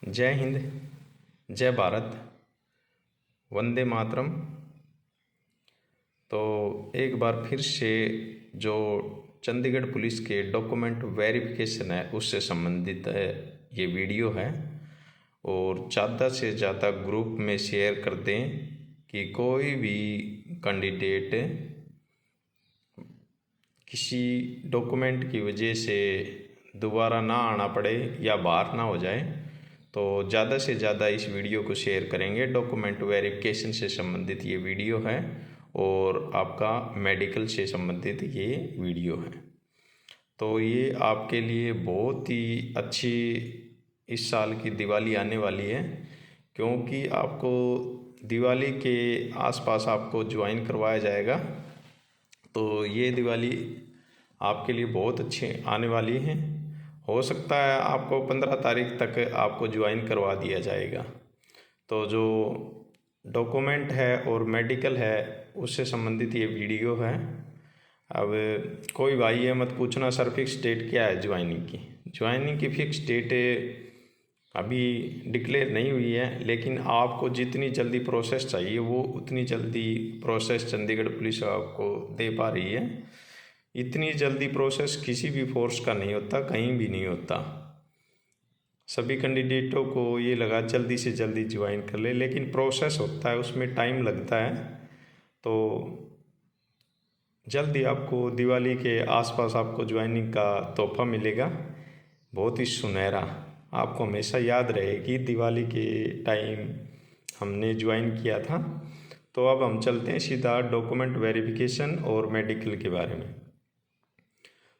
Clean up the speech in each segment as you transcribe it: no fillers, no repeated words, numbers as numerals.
जय हिंद, जय भारत, वंदे मातरम। तो एक बार फिर से जो चंडीगढ़ पुलिस के डॉक्यूमेंट वेरिफिकेशन है उससे संबंधित ये वीडियो है और ज़्यादा से ज़्यादा ग्रुप में शेयर कर दें कि कोई भी कैंडिडेट किसी डॉक्यूमेंट की वजह से दोबारा ना आना पड़े या बाहर ना हो जाए। तो ज़्यादा से ज़्यादा इस वीडियो को शेयर करेंगे। डॉक्यूमेंट वेरिफिकेशन से संबंधित ये वीडियो है और आपका मेडिकल से संबंधित ये वीडियो है। तो ये आपके लिए बहुत ही अच्छी इस साल की दिवाली आने वाली है, क्योंकि आपको दिवाली के आसपास आपको ज्वाइन करवाया जाएगा। तो ये दिवाली आपके लिए बहुत अच्छी आने वाली है। हो सकता है आपको 15 तारीख तक आपको ज्वाइन करवा दिया जाएगा। तो जो डॉक्यूमेंट है और मेडिकल है उससे संबंधित ये वीडियो है। अब कोई भाई ये मत पूछना सर फिक्स डेट क्या है ज्वाइनिंग की फिक्स डेट अभी डिक्लेयर नहीं हुई है, लेकिन आपको जितनी जल्दी प्रोसेस चाहिए वो उतनी जल्दी प्रोसेस चंडीगढ़ पुलिस आपको दे पा रही है। इतनी जल्दी प्रोसेस किसी भी फोर्स का नहीं होता, कहीं भी नहीं होता। सभी कैंडिडेटों को ये लगा जल्दी से जल्दी ज्वाइन कर ले, लेकिन प्रोसेस होता है, उसमें टाइम लगता है। तो जल्दी आपको दिवाली के आसपास आपको ज्वाइनिंग का तोहफा मिलेगा, बहुत ही सुनहरा। आपको हमेशा याद रहेगी दिवाली के टाइम हमने ज्वाइन किया था। तो अब हम चलते हैं सीधा डॉक्यूमेंट वेरिफिकेशन और मेडिकल के बारे में।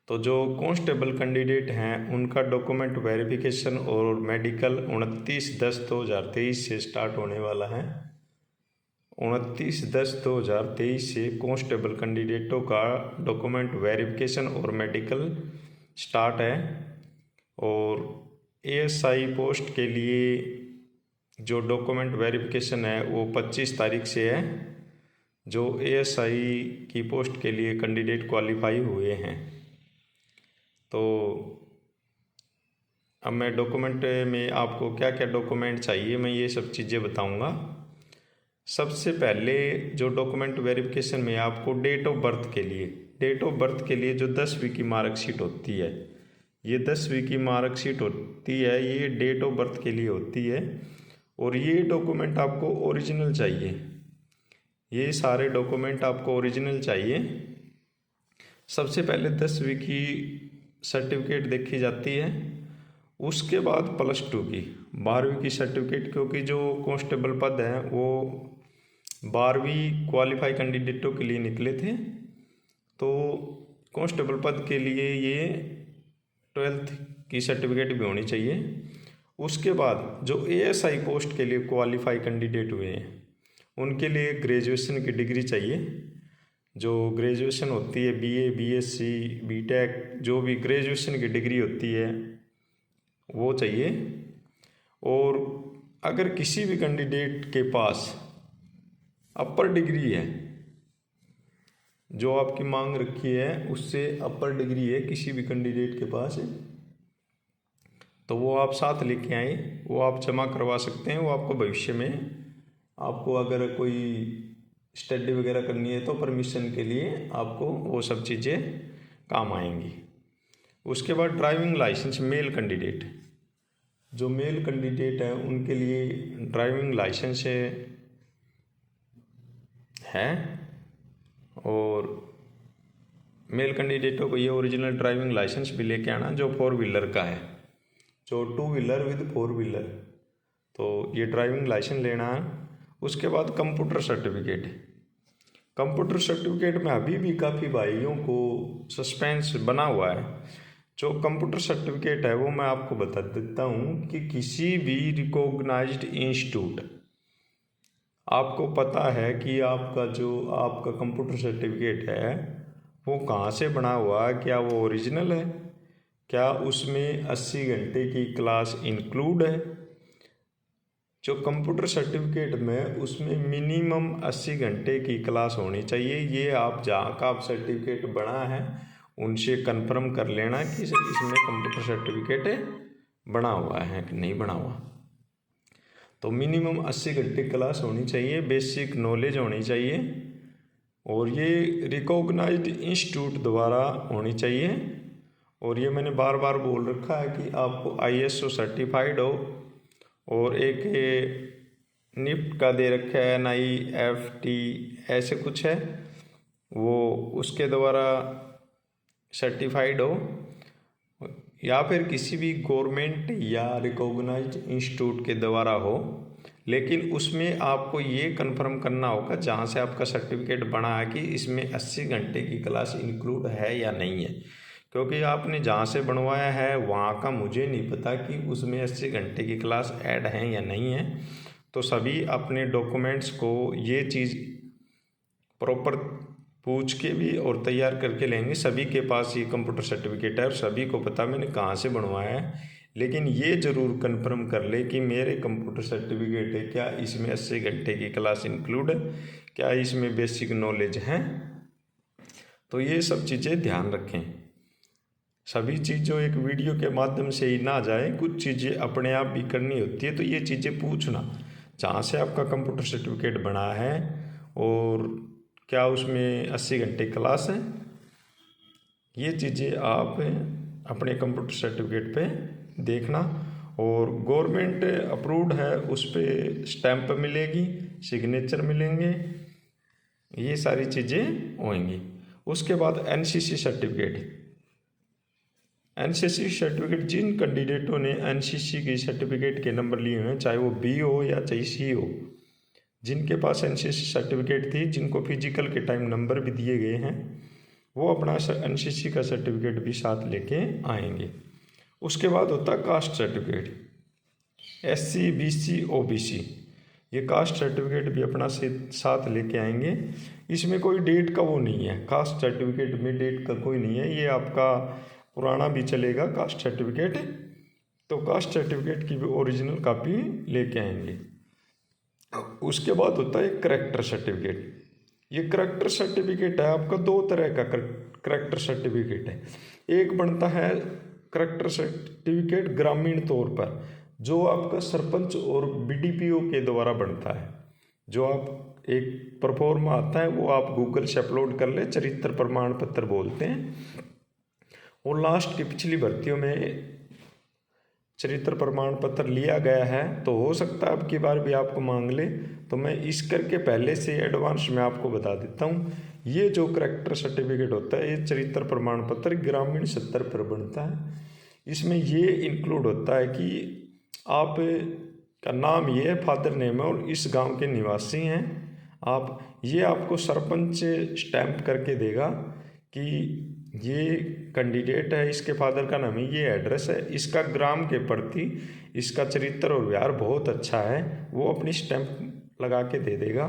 तो जो कांस्टेबल कैंडिडेट हैं उनका डॉक्यूमेंट वेरिफिकेशन और मेडिकल 29/10/2023 से स्टार्ट होने वाला है। 29/10/2023 से कांस्टेबल कैंडिडेटों का डॉक्यूमेंट वेरिफिकेशन और मेडिकल स्टार्ट है। और एएसआई पोस्ट के लिए जो डॉक्यूमेंट वेरिफिकेशन है वो 25 तारीख से है। जो एएसआई की पोस्ट के लिए कैंडिडेट क्वालिफाई हुए हैं। तो अब मैं डॉक्यूमेंट में आपको क्या क्या डॉक्यूमेंट चाहिए मैं ये सब चीज़ें बताऊंगा। सबसे पहले जो डॉक्यूमेंट वेरिफिकेशन में आपको डेट ऑफ बर्थ के लिए जो 10वीं की मार्कशीट होती है, ये 10वीं की मार्कशीट होती है, ये डेट ऑफ बर्थ के लिए होती है। और ये डॉक्यूमेंट आपको ओरिजिनल चाहिए, ये सारे डॉक्यूमेंट आपको ओरिजिनल चाहिए। सबसे पहले 10वीं की सर्टिफिकेट देखी जाती है, उसके बाद +2 की 12वीं की सर्टिफिकेट, क्योंकि जो कांस्टेबल पद हैं वो 12वीं क्वालिफाई कैंडिडेटों के लिए निकले थे। तो कांस्टेबल पद के लिए ये 12th की सर्टिफिकेट भी होनी चाहिए। उसके बाद जो एएसआई पोस्ट के लिए क्वालिफाई कैंडिडेट हुए हैं उनके लिए ग्रेजुएशन की डिग्री चाहिए। जो ग्रेजुएशन होती है बीए, बीएससी, बीटेक, जो भी ग्रेजुएशन की डिग्री होती है वो चाहिए। और अगर किसी भी कैंडिडेट के पास अपर डिग्री है, जो आपकी मांग रखी है उससे अपर डिग्री है किसी भी कैंडिडेट के पास, तो वो आप साथ लेके आए, वो आप जमा करवा सकते हैं। वो आपको भविष्य में आपको अगर कोई स्टडी वगैरह करनी है तो परमिशन के लिए आपको वो सब चीज़ें काम आएंगी। उसके बाद ड्राइविंग लाइसेंस, जो मेल कैंडिडेट है उनके लिए ड्राइविंग लाइसेंस है। और मेल कैंडिडेटों को ये ओरिजिनल ड्राइविंग लाइसेंस भी लेके आना जो 4 व्हीलर का है, जो 2 व्हीलर विद 4 व्हीलर, तो ये ड्राइविंग लाइसेंस लेना है। उसके बाद कंप्यूटर सर्टिफिकेट में अभी भी काफ़ी भाइयों को सस्पेंस बना हुआ है। जो कंप्यूटर सर्टिफिकेट है वो मैं आपको बता देता हूँ कि किसी भी रिकॉग्नाइज्ड इंस्टीट्यूट, आपको पता है कि आपका कंप्यूटर सर्टिफिकेट है वो कहाँ से बना हुआ है, क्या वो ओरिजिनल है, क्या उसमें 80 घंटे की क्लास इंक्लूड है। जो कंप्यूटर सर्टिफिकेट में उसमें मिनिमम 80 घंटे की क्लास होनी चाहिए। ये आप जहाँ का आप सर्टिफिकेट बना है उनसे कंफर्म कर लेना कि इसमें कंप्यूटर सर्टिफिकेट बना हुआ है कि नहीं बना हुआ। तो मिनिमम 80 घंटे क्लास होनी चाहिए, बेसिक नॉलेज होनी चाहिए और ये रिकॉग्नाइज्ड इंस्टीट्यूट द्वारा होनी चाहिए। और ये मैंने बार बार बोल रखा है कि आपको ISO सर्टिफाइड हो और एक निफ्ट का दे रखा है NIFT ऐसे कुछ है, वो उसके द्वारा सर्टिफाइड हो या फिर किसी भी गवर्नमेंट या रिकॉग्नाइज्ड इंस्टीट्यूट के द्वारा हो। लेकिन उसमें आपको ये कंफर्म करना होगा जहाँ से आपका सर्टिफिकेट बना है कि इसमें 80 घंटे की क्लास इंक्लूड है या नहीं है, क्योंकि आपने जहाँ से बनवाया है वहाँ का मुझे नहीं पता कि उसमें 80 घंटे की क्लास ऐड है या नहीं है। तो सभी अपने डॉक्यूमेंट्स को ये चीज़ प्रॉपर पूछ के भी और तैयार करके लेंगे। सभी के पास ये कंप्यूटर सर्टिफिकेट है और सभी को पता मैंने कहाँ से बनवाया है, लेकिन ये ज़रूर कंफर्म कर ले कि मेरे कंप्यूटर सर्टिफिकेट है, क्या इसमें 80 घंटे की क्लास इंक्लूड है, क्या इसमें बेसिक नॉलेज है। तो ये सब चीज़ें ध्यान रखें। सभी चीज़ जो एक वीडियो के माध्यम से ही ना जाए, कुछ चीज़ें अपने आप भी करनी होती है। तो ये चीज़ें पूछना जहाँ से आपका कंप्यूटर सर्टिफिकेट बना है और क्या उसमें 80 घंटे क्लास है, ये चीज़ें आप अपने कंप्यूटर सर्टिफिकेट पे देखना। और गवर्नमेंट अप्रूव्ड है उस पर स्टैंप मिलेगी, सिग्नेचर मिलेंगे, ये सारी चीज़ें होंगी। उसके बाद NCC सर्टिफिकेट। NCC सर्टिफिकेट जिन कैंडिडेटों ने NCC की सर्टिफिकेट के नंबर लिए हैं, चाहे वो B हो या चाहे C हो, जिनके पास NCC सर्टिफिकेट थी, जिनको फिजिकल के टाइम नंबर भी दिए गए हैं, वो अपना NCC का सर्टिफिकेट भी साथ लेके आएंगे। उसके बाद होता है caste certificate, SC BC OBC, ये कास्ट सर्टिफिकेट भी अपना साथ लेके आएंगे। इसमें कोई डेट का वो नहीं है, कास्ट सर्टिफिकेट में डेट का कोई नहीं है, ये आपका पुराना भी चलेगा कास्ट सर्टिफिकेट। तो कास्ट सर्टिफिकेट की भी ओरिजिनल कॉपी लेके आएंगे। उसके बाद होता है करैक्टर सर्टिफिकेट। ये करैक्टर सर्टिफिकेट है आपका, दो तरह का करैक्टर सर्टिफिकेट है। एक बनता है करैक्टर सर्टिफिकेट ग्रामीण तौर पर, जो आपका सरपंच और BDPO के द्वारा बनता है। जो आप एक परफॉर्मा आता है, वो आप गूगल से अपलोड कर ले, चरित्र प्रमाण पत्र बोलते हैं। और लास्ट की पिछली भर्तियों में चरित्र प्रमाण पत्र लिया गया है, तो हो सकता है अब की बार भी आपको मांग ले। तो मैं इस करके पहले से एडवांस में आपको बता देता हूँ, ये जो करैक्टर सर्टिफिकेट होता है, ये चरित्र प्रमाण पत्र ग्रामीण स्तर पर बनता है। इसमें ये इंक्लूड होता है कि आप का नाम ये है, फादर नेम है और इस गांव के निवासी हैं आप। ये आपको सरपंच स्टैंप करके देगा कि ये कैंडिडेट है, इसके फादर का नाम है, ये एड्रेस है, इसका ग्राम के प्रति इसका चरित्र और व्यवहार बहुत अच्छा है, वो अपनी स्टैंप लगा के दे देगा।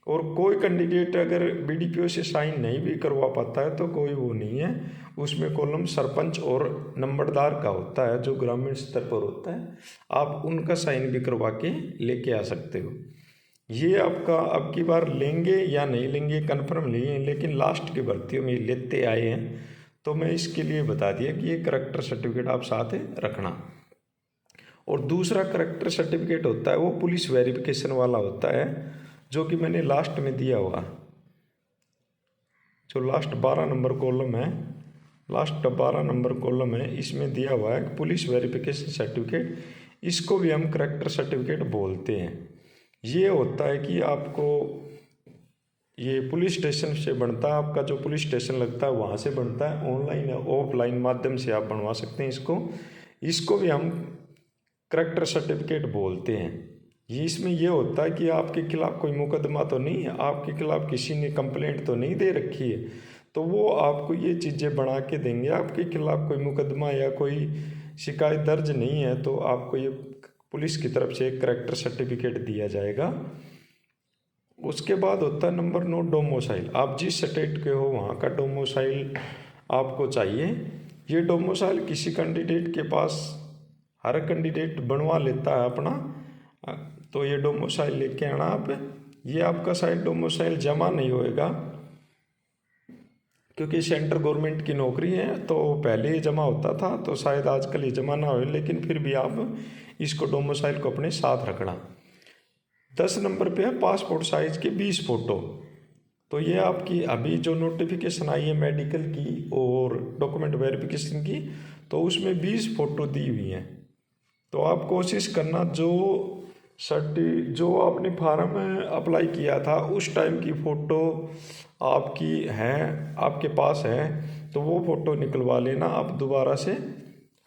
और कोई कैंडिडेट अगर BDPO से साइन नहीं भी करवा पाता है तो कोई वो नहीं है, उसमें कॉलम सरपंच और नंबरदार का होता है जो ग्रामीण स्तर पर होता है, आप उनका साइन भी करवा के लेके आ सकते हो। ये आपका अब की बार लेंगे या नहीं लेंगे कन्फर्म नहीं है, लेकिन लास्ट की भर्तियों में लेते आए हैं, तो मैं इसके लिए बता दिया कि ये करैक्टर सर्टिफिकेट आप साथ रखना। और दूसरा करैक्टर सर्टिफिकेट होता है वो पुलिस वेरिफिकेशन वाला होता है, जो कि मैंने लास्ट में दिया हुआ, जो लास्ट 12 नंबर कॉलम है, लास्ट 12 नंबर कॉलम है, इसमें दिया हुआ है पुलिस वेरिफिकेशन सर्टिफिकेट। इसको भी हम करैक्टर सर्टिफिकेट बोलते हैं। ये होता है कि आपको ये पुलिस स्टेशन से बनता है, आपका जो पुलिस स्टेशन लगता है वहाँ से बनता है, ऑनलाइन या ऑफलाइन माध्यम से आप बनवा सकते हैं इसको भी हम करैक्टर सर्टिफिकेट बोलते हैं। ये इसमें ये होता है कि आपके खिलाफ़ कोई मुकदमा तो नहीं है, आपके खिलाफ़ किसी ने कंप्लेंट तो नहीं दे रखी है, तो वो आपको ये चीज़ें बना के देंगे। आपके खिलाफ़ कोई मुकदमा या कोई शिकायत दर्ज नहीं है, तो आपको ये पुलिस की तरफ से एक करैक्टर सर्टिफिकेट दिया जाएगा। उसके बाद होता है नंबर 9 डोमोसाइल। आप जिस स्टेट के हो वहाँ का डोमोसाइल आपको चाहिए। ये डोमोसाइल किसी कैंडिडेट के पास, हर कैंडिडेट बनवा लेता है अपना, तो ये डोमोसाइल लेके आना आप। ये आपका शायद डोमोसाइल जमा नहीं होएगा, क्योंकि सेंट्रल गवर्नमेंट की नौकरी है तो पहले ही जमा होता था, तो शायद आजकल ये जमा ना हो, लेकिन फिर भी आप इसको डोमिसाइल को अपने साथ रखना। 10 नंबर पे है पासपोर्ट साइज की 20 फ़ोटो। तो ये आपकी अभी जो नोटिफिकेशन आई है मेडिकल की और डॉक्यूमेंट वेरिफिकेशन की, तो उसमें 20 फ़ोटो दी हुई हैं। तो आप कोशिश करना जो आपने फार्म अप्लाई किया था उस टाइम की फ़ोटो आपकी है, आपके पास है, तो वो फ़ोटो निकलवा लेना आप दोबारा से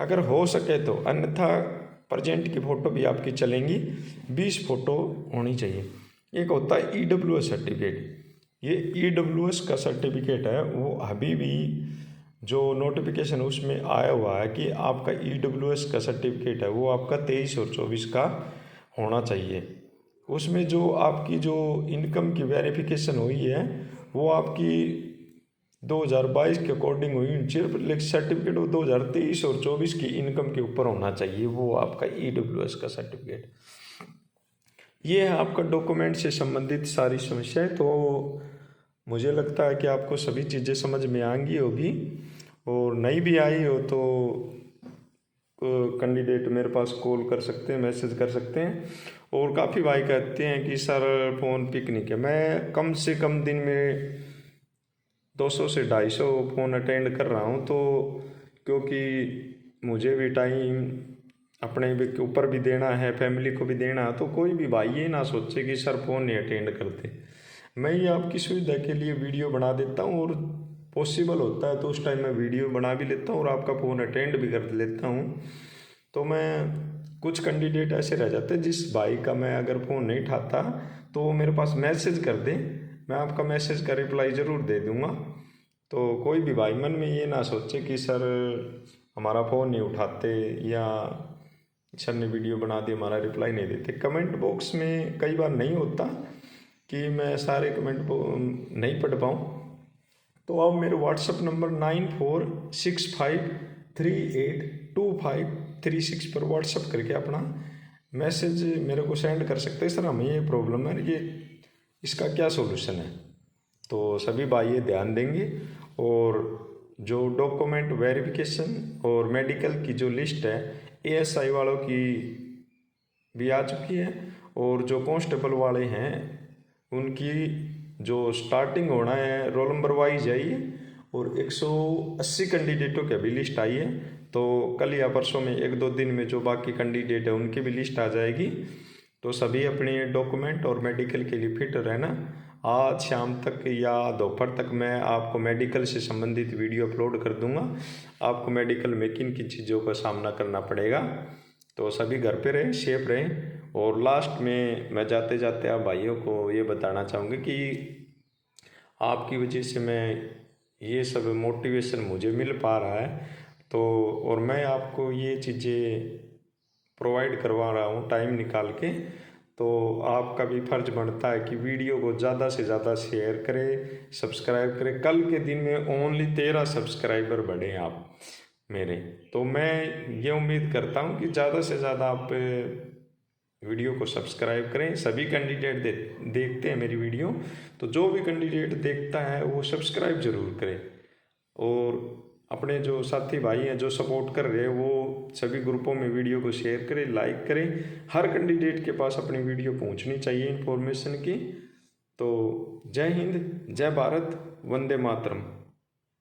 अगर हो सके तो, अन्यथा प्रेजेंट की फ़ोटो भी आपकी चलेंगी। 20 फ़ोटो होनी चाहिए। एक होता है EWS सर्टिफिकेट। ये EWS का सर्टिफिकेट है, वो अभी भी जो नोटिफिकेशन उसमें आया हुआ है कि आपका EWS का सर्टिफिकेट है वो आपका 23 और 24 का होना चाहिए। उसमें जो आपकी जो इनकम की वेरिफिकेशन हुई है वो आपकी 2022 के अकॉर्डिंग हुई, सिर्फ सर्टिफिकेट वो 2023 और 24 की इनकम के ऊपर होना चाहिए, वो आपका EWS का सर्टिफिकेट। ये है आपका डॉक्यूमेंट से संबंधित सारी समस्याएं। तो मुझे लगता है कि आपको सभी चीज़ें समझ में आएंगी होगी, और नहीं भी आई हो तो कैंडिडेट मेरे पास कॉल कर सकते हैं, मैसेज कर सकते हैं। और काफ़ी भाई कहते हैं कि सर फ़ोन पिक नहीं किया। मैं कम से कम दिन में 200 से 250 फ़ोन अटेंड कर रहा हूँ, तो क्योंकि मुझे भी टाइम अपने के ऊपर भी देना है, फैमिली को भी देना है, तो कोई भी भाई ये ना सोचे कि सर फ़ोन नहीं अटेंड करते। मैं ये आपकी सुविधा के लिए वीडियो बना देता हूँ, और पॉसिबल होता है तो उस टाइम मैं वीडियो बना भी लेता हूँ और आपका फ़ोन अटेंड भी कर लेता हूँ। तो मैं कुछ कैंडिडेट ऐसे रह जाते हैं जिस भाई का मैं अगर फ़ोन नहीं उठाता तो वो मेरे पास मैसेज कर दें, मैं आपका मैसेज का रिप्लाई ज़रूर दे दूँगा। तो कोई भी भाई मन में ये ना सोचे कि सर हमारा फ़ोन नहीं उठाते या सर ने वीडियो बना दी हमारा रिप्लाई नहीं देते। कमेंट बॉक्स में कई बार नहीं होता कि मैं सारे कमेंट नहीं पढ़ पाऊँ, तो आप मेरे व्हाट्सअप नंबर 9465382536 पर व्हाट्सअप करके अपना मैसेज मेरे को सेंड कर सकते हैं, सर हमें ये प्रॉब्लम है, ये इसका क्या सॉल्यूशन है। तो सभी भाई ये ध्यान देंगे। और जो डॉक्यूमेंट वेरिफिकेशन और मेडिकल की जो लिस्ट है ASI वालों की भी आ चुकी है, और जो कांस्टेबल वाले हैं उनकी जो स्टार्टिंग होना है रोल नंबर वाइज आई है, और 180 कैंडिडेटों की अभी लिस्ट आई है। तो कल या परसों में 1-2 दिन में जो बाकी कैंडिडेट है उनकी भी लिस्ट आ जाएगी। तो सभी अपने डॉक्यूमेंट और मेडिकल के लिए फिट रहना। आज शाम तक या दोपहर तक मैं आपको मेडिकल से संबंधित वीडियो अपलोड कर दूंगा। आपको मेडिकल में किन किन चीज़ों का सामना करना पड़ेगा। तो सभी घर पे रहें, सेफ रहें। और लास्ट में मैं जाते जाते आप भाइयों को ये बताना चाहूँगी कि आपकी वजह से मैं ये सब मोटिवेशन मुझे मिल पा रहा है, तो और मैं आपको ये चीज़ें प्रोवाइड करवा रहा हूँ टाइम निकाल के। तो आपका भी फर्ज बनता है कि वीडियो को ज़्यादा से ज़्यादा शेयर करें, सब्सक्राइब करें। कल के दिन में ओनली 13 सब्सक्राइबर बढ़े आप मेरे। तो मैं ये उम्मीद करता हूँ कि ज़्यादा से ज़्यादा आप वीडियो को सब्सक्राइब करें। सभी कैंडिडेट देखते हैं मेरी वीडियो, तो जो भी कैंडिडेट देखता है वो सब्सक्राइब ज़रूर करें। और अपने जो साथी भाई हैं जो सपोर्ट कर रहे हैं वो सभी ग्रुपों में वीडियो को शेयर करें, लाइक करें। हर कैंडिडेट के पास अपनी वीडियो पहुंचनी चाहिए इन्फॉर्मेशन की। तो जय हिंद, जय भारत, वंदे मातरम।